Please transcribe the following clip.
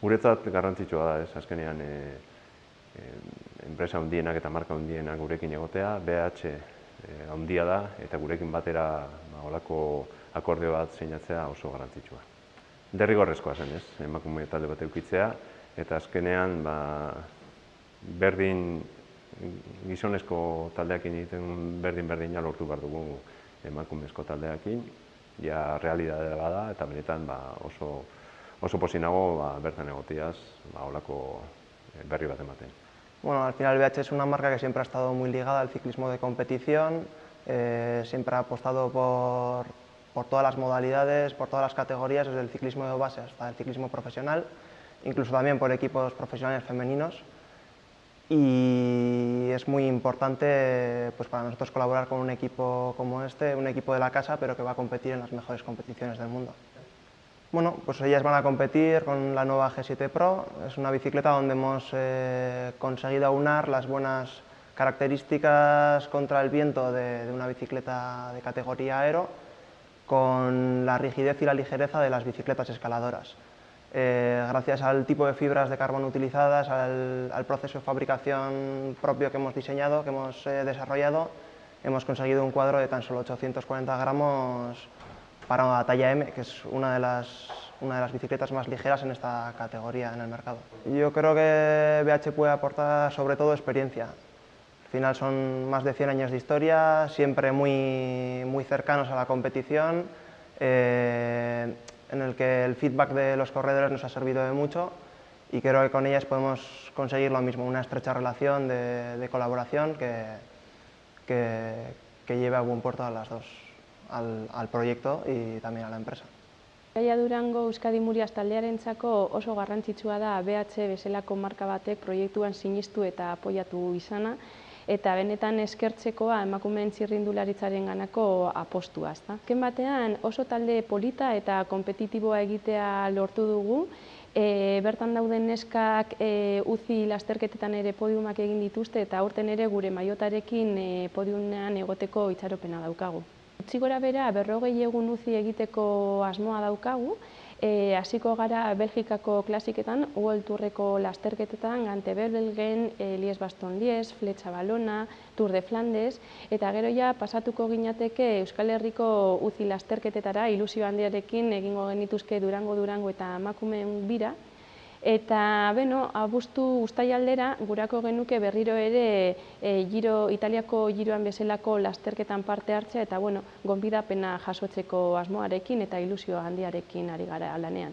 Guretzat garrantzitsua da, azkenean enpresa handienak eta marka handienak gurekin egotea, BH handia da eta gurekin batera holako akordeo bat sinatzea oso garrantzitsua. Derrigorrezkoa zen, emakume talde bat edukitzea, eta azkenean berdin gizonezko taldeakin egiten berdin-berdina lortu behar dugu emakumezko taldeakin, ja realidadea bada eta benetan oso pozik nago bertan egotiaz holako berri bat ematen. Bueno, al final BH es una marca que siempre ha estado muy ligada al ciclismo de competición, siempre ha apostado por todas las modalidades, por todas las categorías, desde el ciclismo de base hasta el ciclismo profesional, incluso también por equipos profesionales femeninos. Y es muy importante pues, para nosotros colaborar con un equipo como este, un equipo de la casa, pero que va a competir en las mejores competiciones del mundo. Bueno, pues ellas van a competir con la nueva G7 Pro. Es una bicicleta donde hemos conseguido aunar las buenas características contra el viento de una bicicleta de categoría aero con la rigidez y la ligereza de las bicicletas escaladoras. Gracias al tipo de fibras de carbono utilizadas, al proceso de fabricación propio que hemos diseñado, que hemos desarrollado, hemos conseguido un cuadro de tan solo 840 gramos para una talla M, que es una de las bicicletas más ligeras en esta categoría en el mercado. Yo creo que BH puede aportar sobre todo experiencia. Al final son más de 100 años de historia, siempre muy cercanos a la competición, en el que el feedback de los corredores nos ha servido de mucho y creo que con ellas podemos conseguir lo mismo, una estrecha relación de colaboración que lleve a buen puerto a las dos. Al proyecto y también a la empresa. Gaia Durango Euskadi Murias taldearentzako oso garrantzitsua da BH bezalako marka batek proiektuan sinestu eta apoiatu izana, eta benetan eskertzekoa emakumeen txirrindularitzaren ganako apostua. Azken batean oso talde polita eta konpetitiboa egitea lortu dugu, bertan dauden neskak UCI lasterketetan ere podiumak egin dituzte eta aurten ere gure maiotarekin podiumean egoteko itxaropena daukagu. Gutxi gora bera 40 egun UCI egiteko asmoa daukagu, hasiko gara Belgikako klasiketan, World Tourreko lasterketetan, Gante-Wevelgem, Lies-Bastogne-Lies, Fletxa-Valona, Tour de Flandes, eta gero ja pasatuko ginateke Euskal Herriko UCI lasterketetara ilusio handiarekin egingo genituzke Durango eta emakumeen bira. Eta, abuztu uztailaldera gurako genuke berriro ere Italiako Giroan bezalako lasterketan parte hartzea eta gonbidapena jasotzeko asmoarekin eta ilusio handiarekin ari gara lanean.